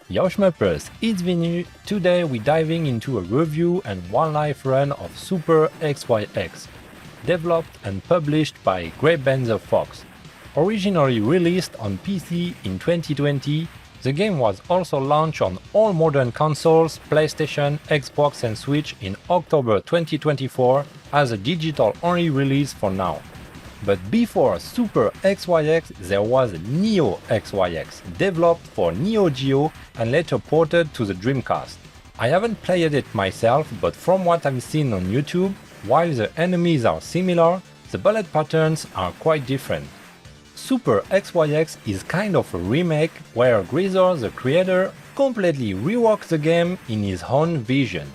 Yo Shmupers, it's Vinu. Today we're diving into a review and one-life run of Super XYX, developed and published by Great Benzer Fox. Originally released on PC in 2020, the game was also launched on all modern consoles, PlayStation, Xbox and Switch in October 2024 as a digital-only release for now. But before Super XYX, there was Neo XYX, developed for Neo Geo and later ported to the Dreamcast. I haven't played it myself, but from what I've seen on YouTube, while the enemies are similar, the bullet patterns are quite different. Super XYX is kind of a remake where Greaser, the creator, completely reworked the game in his own vision.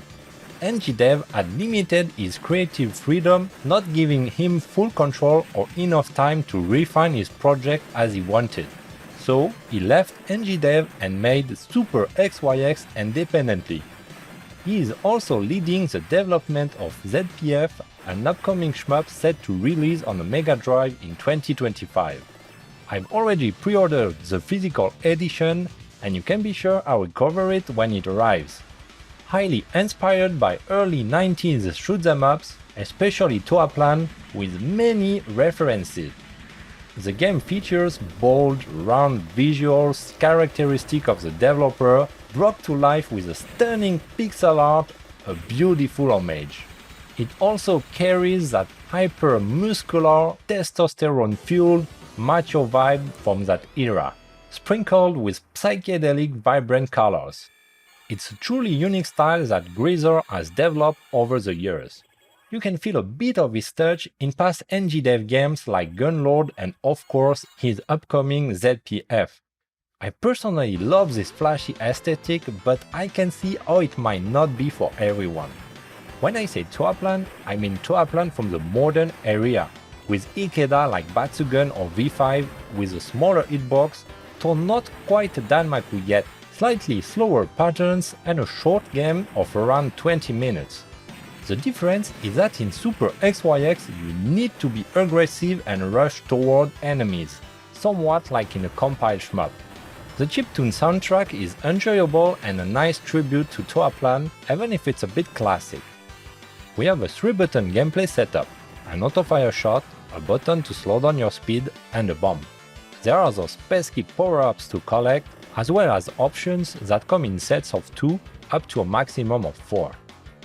NGDev had limited his creative freedom, not giving him full control or enough time to refine his project as he wanted. So he left NGDev and made Super XYX independently. He is also leading the development of ZPF, an upcoming shmup set to release on the Mega Drive in 2025. I've already pre-ordered the physical edition and you can be sure I will cover it when it arrives. Highly inspired by early 90s shoot 'em ups, especially Toaplan, with many references. The game features bold, round visuals characteristic of the developer, brought to life with a stunning pixel art, a beautiful homage. It also carries that hyper-muscular, testosterone-fueled, macho vibe from that era, sprinkled with psychedelic vibrant colors. It's a truly unique style that Greaser has developed over the years. You can feel a bit of his touch in past NGDev games like Gauntlet and of course his upcoming ZPF. I personally love this flashy aesthetic, but I can see how it might not be for everyone. When I say Toaplan, I mean Toaplan from the modern area, with Ikeda like Batsugun or V5 with a smaller hitbox, though not quite Danmaku yet, slightly slower patterns and a short game of around 20 minutes. The difference is that in Super XYX you need to be aggressive and rush toward enemies, somewhat like in a compiled shmup. The chiptune soundtrack is enjoyable and a nice tribute to Toaplan, even if it's a bit classic. We have a 3-button gameplay setup, an auto-fire shot, a button to slow down your speed, and a bomb. There are those pesky power-ups to collect, as well as options that come in sets of 2 up to a maximum of 4.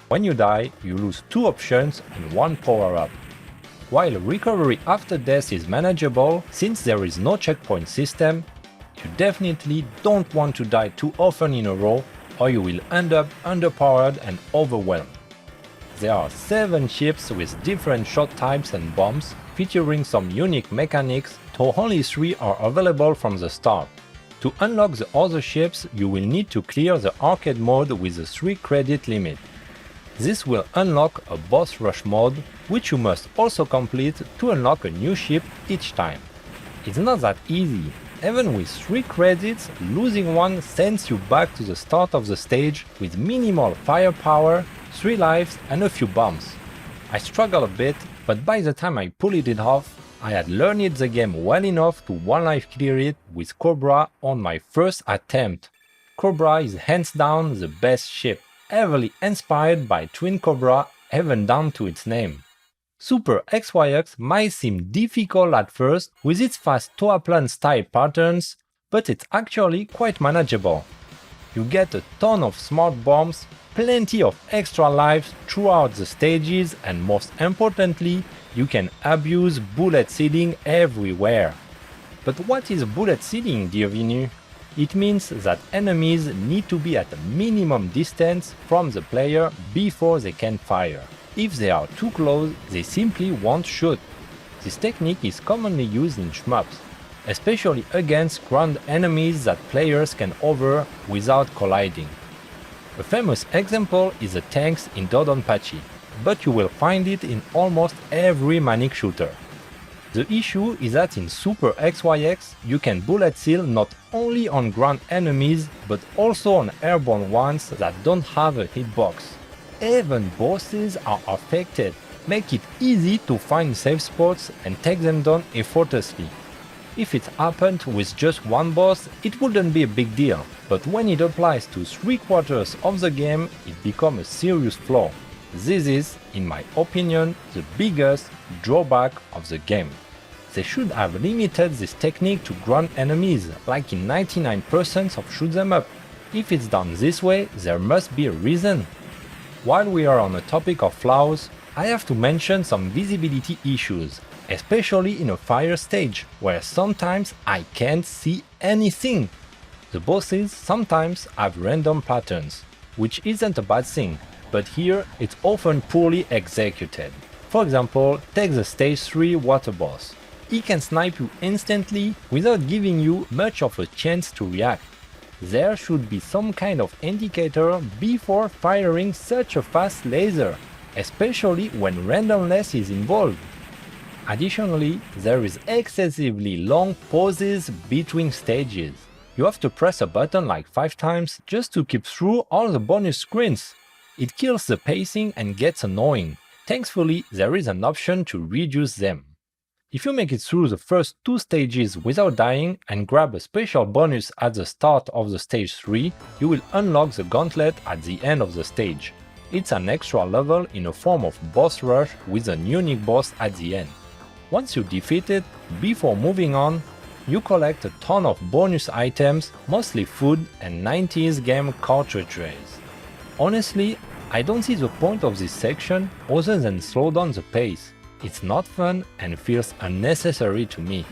When you die, you lose 2 options and 1 power-up. While recovery after death is manageable, since there is no checkpoint system, you definitely don't want to die too often in a row or you will end up underpowered and overwhelmed. There are 7 ships with different shot types and bombs, featuring some unique mechanics, though only 3 are available from the start. To unlock the other ships, you will need to clear the arcade mode with a 3-credit limit. This will unlock a boss rush mode, which you must also complete to unlock a new ship each time. It's not that easy. Even with 3 credits, losing one sends you back to the start of the stage with minimal firepower, 3 lives and a few bombs. I struggle a bit, but by the time I pulled it off, I had learned the game well enough to one-life clear it with Cobra on my first attempt. Cobra is hands down the best ship, heavily inspired by Twin Cobra, even down to its name. Super XYX might seem difficult at first with its fast Toaplan style patterns, but it's actually quite manageable. You get a ton of smart bombs, plenty of extra lives throughout the stages, and most importantly, you can abuse bullet seeding everywhere. But what is bullet seeding, dear Vinu? It means that enemies need to be at a minimum distance from the player before they can fire. If they are too close, they simply won't shoot. This technique is commonly used in shmups, especially against ground enemies that players can hover without colliding. A famous example is the tanks in Dodonpachi, but you will find it in almost every manic shooter. The issue is that in Super XYX you can bullet seal not only on ground enemies but also on airborne ones that don't have a hitbox. Even bosses are affected, make it easy to find safe spots and take them down effortlessly. If it happened with just one boss, it wouldn't be a big deal, but when it applies to 3/4 of the game, it becomes a serious flaw. This is, in my opinion, the biggest drawback of the game. They should have limited this technique to ground enemies, like in 99% of shoot 'em up. If it's done this way, there must be a reason. While we are on the topic of flaws, I have to mention some visibility issues, especially in a fire stage, where sometimes I can't see anything. The bosses sometimes have random patterns, which isn't a bad thing, but here it's often poorly executed. For example, take the stage 3 water boss. He can snipe you instantly without giving you much of a chance to react. There should be some kind of indicator before firing such a fast laser, especially when randomness is involved. Additionally, there is excessively long pauses between stages. You have to press a button like 5 times just to keep through all the bonus screens. It kills the pacing and gets annoying. Thankfully, there is an option to reduce them. If you make it through the first 2 stages without dying and grab a special bonus at the start of the stage 3, you will unlock the Gauntlet at the end of the stage. It's an extra level in a form of boss rush with a unique boss at the end. Once you defeat it, before moving on, you collect a ton of bonus items, mostly food and 90s game cartridges. Honestly, I don't see the point of this section other than slow down the pace. It's not fun and feels unnecessary to me.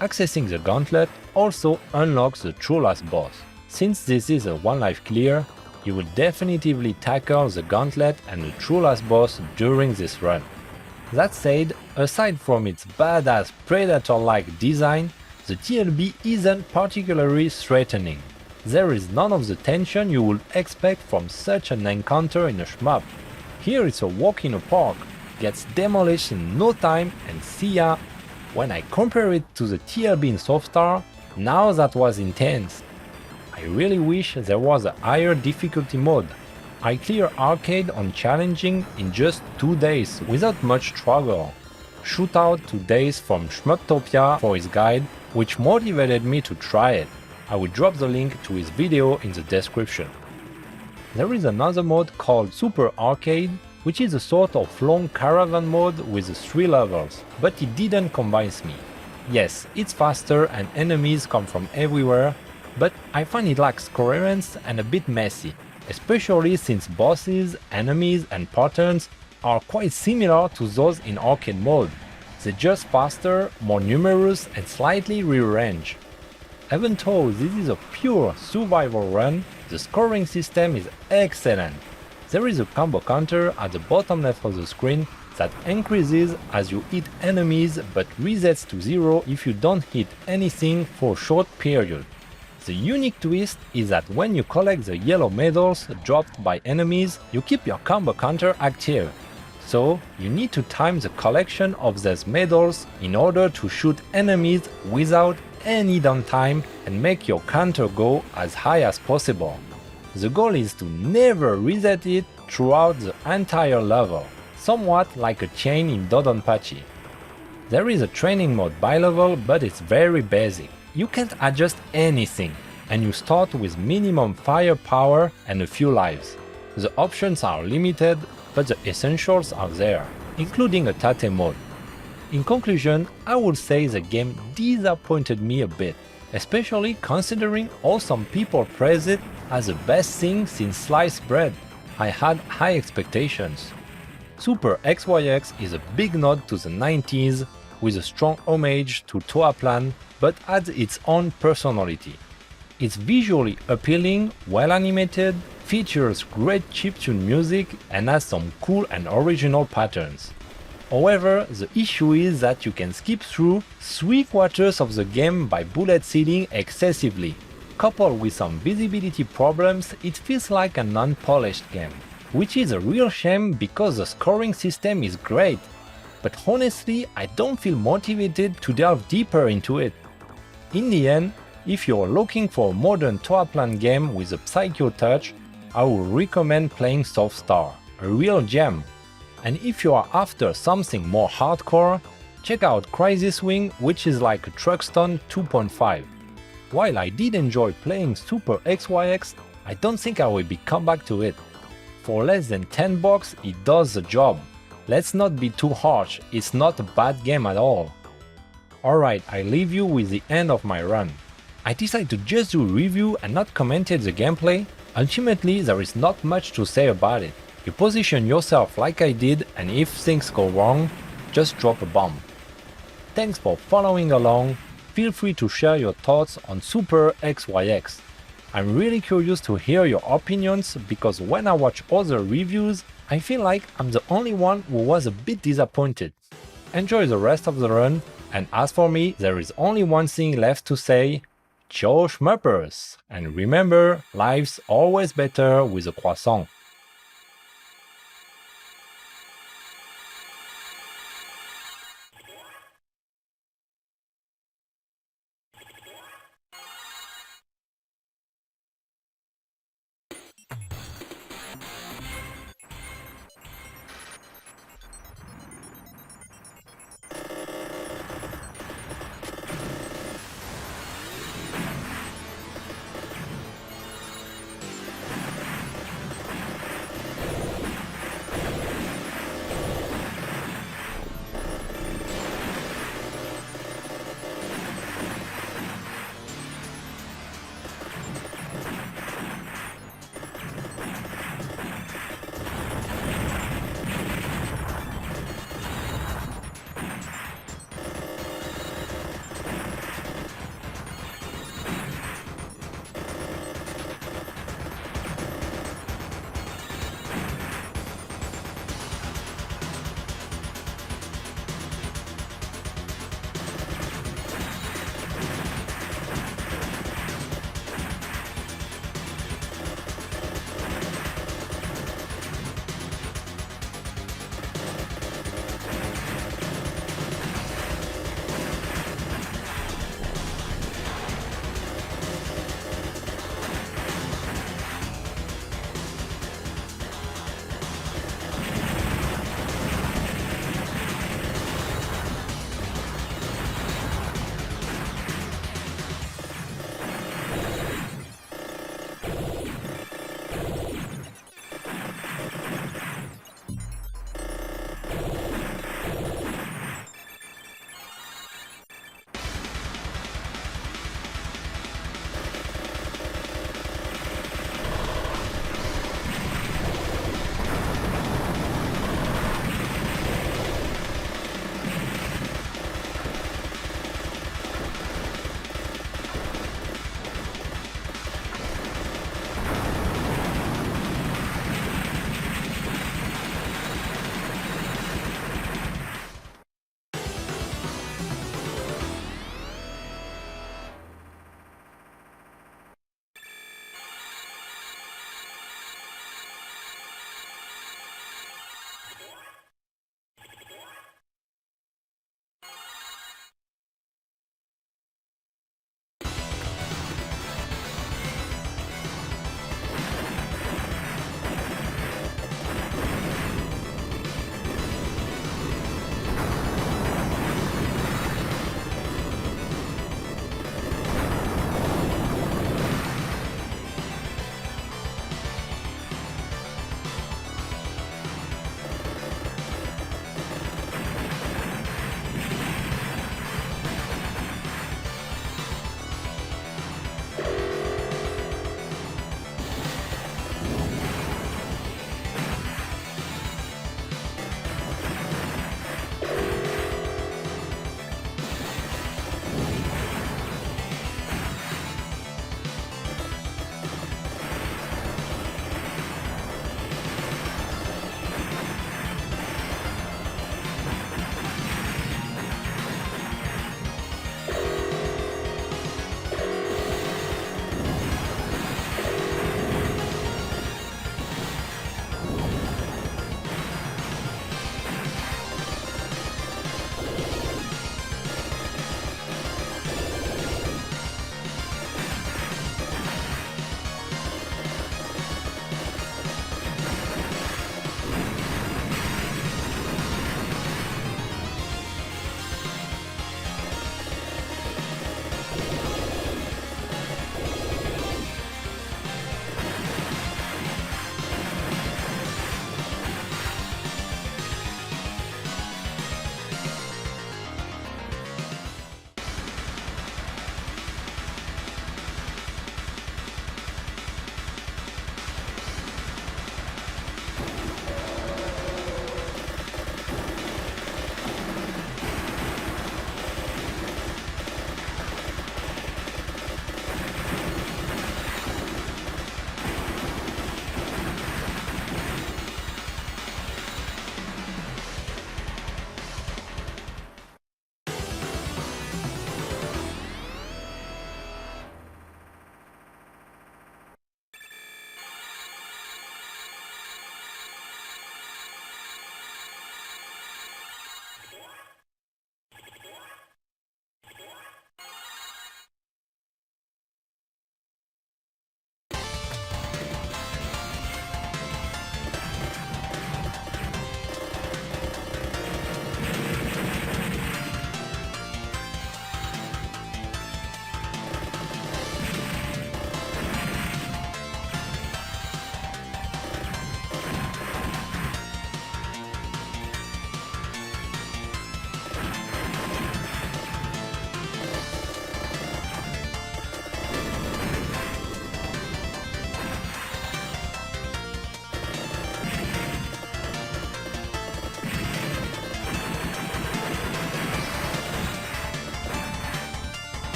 Accessing the Gauntlet also unlocks the true last boss. Since this is a one life clear, you will definitively tackle the Gauntlet and the true last boss during this run. That said, aside from its badass Predator-like design, the TLB isn't particularly threatening. There is none of the tension you would expect from such an encounter in a shmup. Here it's a walk in a park, gets demolished in no time and see ya. When I compare it to the TLB in Softstar, now that was intense. I really wish there was a higher difficulty mode. I clear arcade on challenging in just 2 days without much struggle. Shout out to Dace from Shmuptopia for his guide, which motivated me to try it. I will drop the link to his video in the description. There is another mode called Super Arcade, which is a sort of long caravan mode with 3 levels, but it didn't convince me. Yes, it's faster and enemies come from everywhere, but I find it lacks coherence and a bit messy, especially since bosses, enemies and patterns are quite similar to those in arcade mode. They're just faster, more numerous and slightly rearranged. Even though this is a pure survival run, the scoring system is excellent. There is a combo counter at the bottom left of the screen that increases as you hit enemies but resets to 0 if you don't hit anything for a short period. The unique twist is that when you collect the yellow medals dropped by enemies, you keep your combo counter active. So you need to time the collection of these medals in order to shoot enemies without any downtime and make your counter go as high as possible. The goal is to never reset it throughout the entire level, somewhat like a chain in Dodonpachi. There is a training mode by level, but it's very basic. You can't adjust anything, and you start with minimum firepower and a few lives. The options are limited, but the essentials are there, including a tate mode. In conclusion, I would say the game disappointed me a bit, especially considering how some people praise it as the best thing since sliced bread. I had high expectations. Super XYX is a big nod to the 90s, with a strong homage to Toaplan, but adds its own personality. It's visually appealing, well animated, features great chiptune music and has some cool and original patterns. However, the issue is that you can skip through 3/4 of the game by bullet seeding excessively. Coupled with some visibility problems, it feels like an unpolished game, which is a real shame because the scoring system is great, but honestly I don't feel motivated to delve deeper into it. In the end, if you're looking for a modern Toaplan game with a Psycho touch, I would recommend playing Softstar, a real gem. And if you are after something more hardcore, Check out Crazy Swing, which is like a truck stunt 2.5. While I did enjoy playing Super XYX, I don't think I will be come back to it. For less than 10 bucks, it does the job. Let's not be too harsh, it's not a bad game at all. Alright, I leave you with the end of my run. I decided to just do a review and not commented the gameplay. Ultimately, there is not much to say about it. You position yourself like I did, and if things go wrong, just drop a bomb. Thanks for following along. Feel free to share your thoughts on Super XYX. I'm really curious to hear your opinions because when I watch other reviews, I feel like I'm the only one who was a bit disappointed. Enjoy the rest of the run, and as for me, there is only one thing left to say: ciao Shmupers! And remember, life's always better with a croissant.